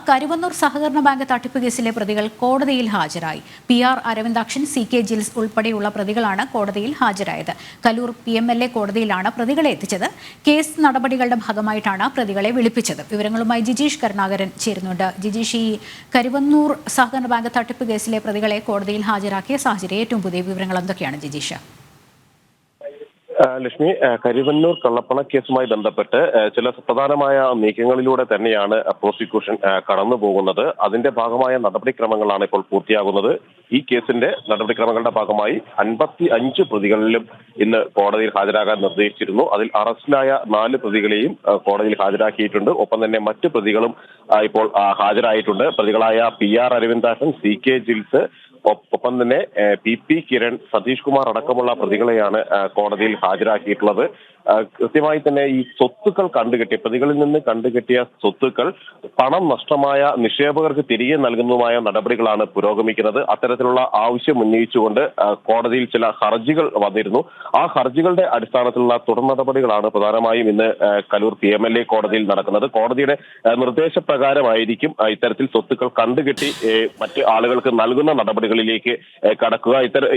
കരുവന്നൂർ സഹകരണ ബാങ്ക് തട്ടിപ്പ് കേസിലെ പ്രതികൾ കോടതിയിൽ ഹാജരായി. PR അരവിന്ദാക്ഷൻ, CK ജിൽസ് ഉൾപ്പെടെയുള്ള പ്രതികളാണ് കോടതിയിൽ ഹാജരായത്. കലൂർ PMLA കോടതിയിലാണ് പ്രതികളെ എത്തിച്ചത്. കേസ് നടപടികളുടെ ഭാഗമായിട്ടാണ് പ്രതികളെ വിളിപ്പിച്ചത്. വിവരങ്ങളുമായി ജിജീഷ് കരുണാകരൻ ചേരുന്നുണ്ട്. ജിജീഷ്, ഈ കരുവന്നൂർ സഹകരണ ബാങ്ക് തട്ടിപ്പ് കേസിലെ പ്രതികളെ കോടതിയിൽ ഹാജരാക്കിയ സാഹചര്യം ഏറ്റവും പുതിയ വിവരങ്ങൾ എന്തൊക്കെയാണ് ജിജീഷ്? ലക്ഷ്മി, കരുവന്നൂർ കള്ളപ്പണ കേസുമായി ബന്ധപ്പെട്ട് ചില സുപ്രധാനമായ നീക്കങ്ങളിലൂടെ തന്നെയാണ് പ്രോസിക്യൂഷൻ കടന്നു പോകുന്നത്. അതിന്റെ ഭാഗമായ നടപടിക്രമങ്ങളാണ് ഇപ്പോൾ പൂർത്തിയാകുന്നത്. ഈ കേസിന്റെ നടപടിക്രമങ്ങളുടെ ഭാഗമായി 55 പ്രതികളിലും ഇന്ന് കോടതിയിൽ ഹാജരാകാൻ നിർദ്ദേശിച്ചിരുന്നു. അതിൽ അറസ്റ്റിലായ 4 പ്രതികളെയും കോടതിയിൽ ഹാജരാക്കിയിട്ടുണ്ട്. ഒപ്പം തന്നെ മറ്റു പ്രതികളും ഇപ്പോൾ ഹാജരായിട്ടുണ്ട്. പ്രതികളായ PR അരവിന്ദാക്ഷൻ, CK ജിൽസ്, ഒപ്പം തന്നെ PP കിരൺ, സതീഷ് കുമാർ അടക്കമുള്ള പ്രതികളെയാണ് കോടതിയിൽ ഹാജരാക്കിയിട്ടുള്ളത്. കൃത്യമായി തന്നെ ഈ സ്വത്തുക്കൾ കണ്ടുകെട്ടിയ പ്രതികളിൽ നിന്ന് കണ്ടുകെട്ടിയ സ്വത്തുക്കൾ പണം നഷ്ടമായ നിക്ഷേപകർക്ക് തിരികെ നൽകുന്നതുമായ നടപടികളാണ് പുരോഗമിക്കുന്നത്. അത്തരത്തിലുള്ള ആവശ്യം ഉന്നയിച്ചുകൊണ്ട് കോടതിയിൽ ചില ഹർജികൾ വന്നിരുന്നു. ആ ഹർജികളുടെ അടിസ്ഥാനത്തിലുള്ള തുടർ നടപടികളാണ് പ്രധാനമായും ഇന്ന് കലൂർ PMLA കോടതിയിൽ നടക്കുന്നത്. കോടതിയുടെ നിർദ്ദേശപ്രകാരമായിരിക്കും ഇത്തരത്തിൽ സ്വത്തുക്കൾ കണ്ടുകെട്ടി മറ്റ് ആളുകൾക്ക് നൽകുന്ന നടപടികളിലേക്ക് കടക്കുക.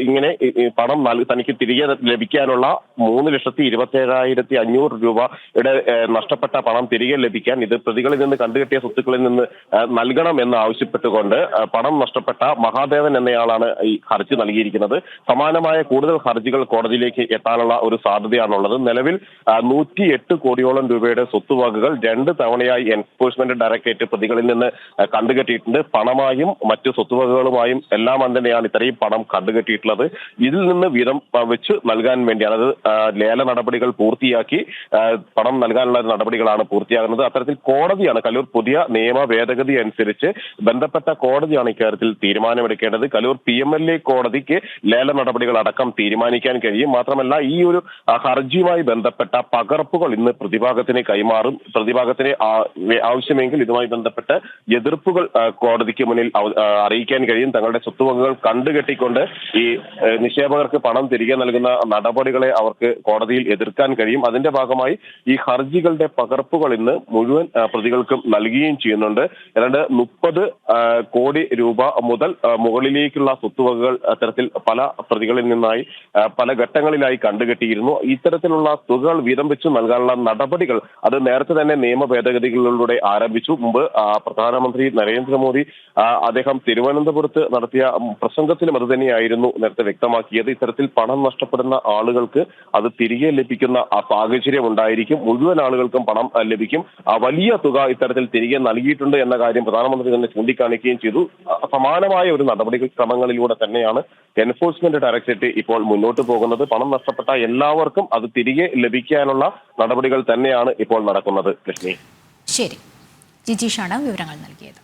ഇങ്ങനെ പണം തനിക്ക് തിരികെ ലഭിക്കാനുള്ള 3,27,500 രൂപയുടെ നഷ്ടപ്പെട്ട പണം തിരികെ ലഭിക്കാൻ ഇത് പ്രതികളിൽ നിന്ന് കണ്ടുകെട്ടിയ സ്വത്തുക്കളിൽ നിന്ന് നൽകണം എന്ന് ആവശ്യപ്പെട്ടുകൊണ്ട് പണം നഷ്ടപ്പെട്ട മഹാദേവൻ എന്നയാളാണ് ഈ ഹർജി നൽകിയിരിക്കുന്നത്. സമാനമായ കൂടുതൽ ഹർജികൾ കോടതിയിലേക്ക് എത്താനുള്ള ഒരു സാധ്യതയാണുള്ളത്. നിലവിൽ 108 കോടിയോളം രൂപയുടെ സ്വത്തുവകകൾ 2 തവണയായി എൻഫോഴ്സ്മെന്റ് ഡയറക്ടറേറ്റ് പ്രതികളിൽ നിന്ന് കണ്ടുകെട്ടിയിട്ടുണ്ട്. പണമായും മറ്റു സ്വത്തുവകകളുമായും എല്ലാം തന്നെയാണ് ഇത്രയും പണം കണ്ടുകെട്ടിയിട്ടുള്ളത്. ഇതിൽ നിന്ന് വീതം വെച്ച് നൽകാൻ വേണ്ടിയാണ്, അത് ലേല നടപടികൾ പൂർത്തിയാക്കി പണം നൽകാനുള്ള നടപടികളാണ് പൂർത്തിയാകുന്നത്. അത്തരത്തിൽ കോടതിയാണ്, കലൂർ പുതിയ നിയമ ഭേദഗതി അനുസരിച്ച് ബന്ധപ്പെട്ട കോടതിയാണ് ഇക്കാര്യത്തിൽ തീരുമാനമെടുക്കേണ്ടത്. കലൂർ PMLA കോടതിക്ക് ലേല നടപടികൾ അടക്കം തീരുമാനിക്കാൻ കഴിയും. മാത്രമല്ല, ഈ ഒരു ഹർജിയുമായി ബന്ധപ്പെട്ട പകർപ്പുകൾ ഇന്ന് പ്രതിഭാഗത്തിന് കൈമാറും. പ്രതിഭാഗത്തിന് ആവശ്യമെങ്കിൽ ഇതുമായി ബന്ധപ്പെട്ട് എതിർപ്പുകൾ കോടതിക്ക് മുന്നിൽ അറിയിക്കാൻ കഴിയും. തങ്ങളുടെ സ്വത്തുവകകൾ കണ്ടുകെട്ടിക്കൊണ്ട് ഈ നിക്ഷേപകർക്ക് പണം തിരികെ നൽകുന്ന നടപടികളെ അവർക്ക് കോടതിയിൽ എതിർക്കാൻ കഴിയും. അതിന്റെ ഭാഗമായി ഈ ഹർജികളുടെ പകർപ്പുകൾ ഇന്ന് മുഴുവൻ പ്രതികൾക്കും നൽകുകയും ചെയ്യുന്നുണ്ട്. ഏതാണ്ട് 30 കോടി രൂപ മുതൽ മുകളിലേക്കുള്ള സ്വത്തുവകകൾ അത്തരത്തിൽ പല പ്രതികളിൽ നിന്നായി പല ഘട്ടങ്ങളിലായി കണ്ടുകെട്ടിയിരുന്നു. ഇത്തരത്തിലുള്ള തുകകൾ വീതം വെച്ച് നൽകാനുള്ള നടപടികൾ അത് നേരത്തെ തന്നെ നിയമ ഭേദഗതികളിലൂടെ ആരംഭിച്ചു. മുമ്പ് പ്രധാനമന്ത്രി നരേന്ദ്രമോദി അദ്ദേഹം തിരുവനന്തപുരത്ത് നടത്തിയ പ്രസംഗത്തിലും അത് തന്നെയായിരുന്നു നേരത്തെ വ്യക്തമാക്കിയത്. ഇത്തരത്തിൽ പണം നഷ്ടപ്പെടുന്ന ആളുകൾക്ക് അത് തിരികെ ലഭിക്കുന്ന ആ സാഹചര്യം ഉണ്ടായിരിക്കും. മുഴുവൻ ആളുകൾക്കും പണം ലഭിക്കും. വലിയ തുക ഇത്തരത്തിൽ തിരികെ നൽകിയിട്ടുണ്ട് എന്ന കാര്യം പ്രധാനമന്ത്രി തന്നെ ചൂണ്ടിക്കാണിക്കുകയും ചെയ്തു. സമാനമായ ഒരു നടപടിക്രമങ്ങളിലൂടെ തന്നെയാണ് എൻഫോഴ്സ്മെന്റ് ഡയറക്ടറേറ്റ് ഇപ്പോൾ മുന്നോട്ട് പോകുന്നത്. പണം നഷ്ടപ്പെട്ട എല്ലാവർക്കും അത് തിരികെ ലഭിക്കാനുള്ള നടപടികൾ തന്നെയാണ് ഇപ്പോൾ നടക്കുന്നത്. ലക്ഷ്മി, ശരി, ജിജീഷാണ് വിവരങ്ങൾ നൽകിയത്.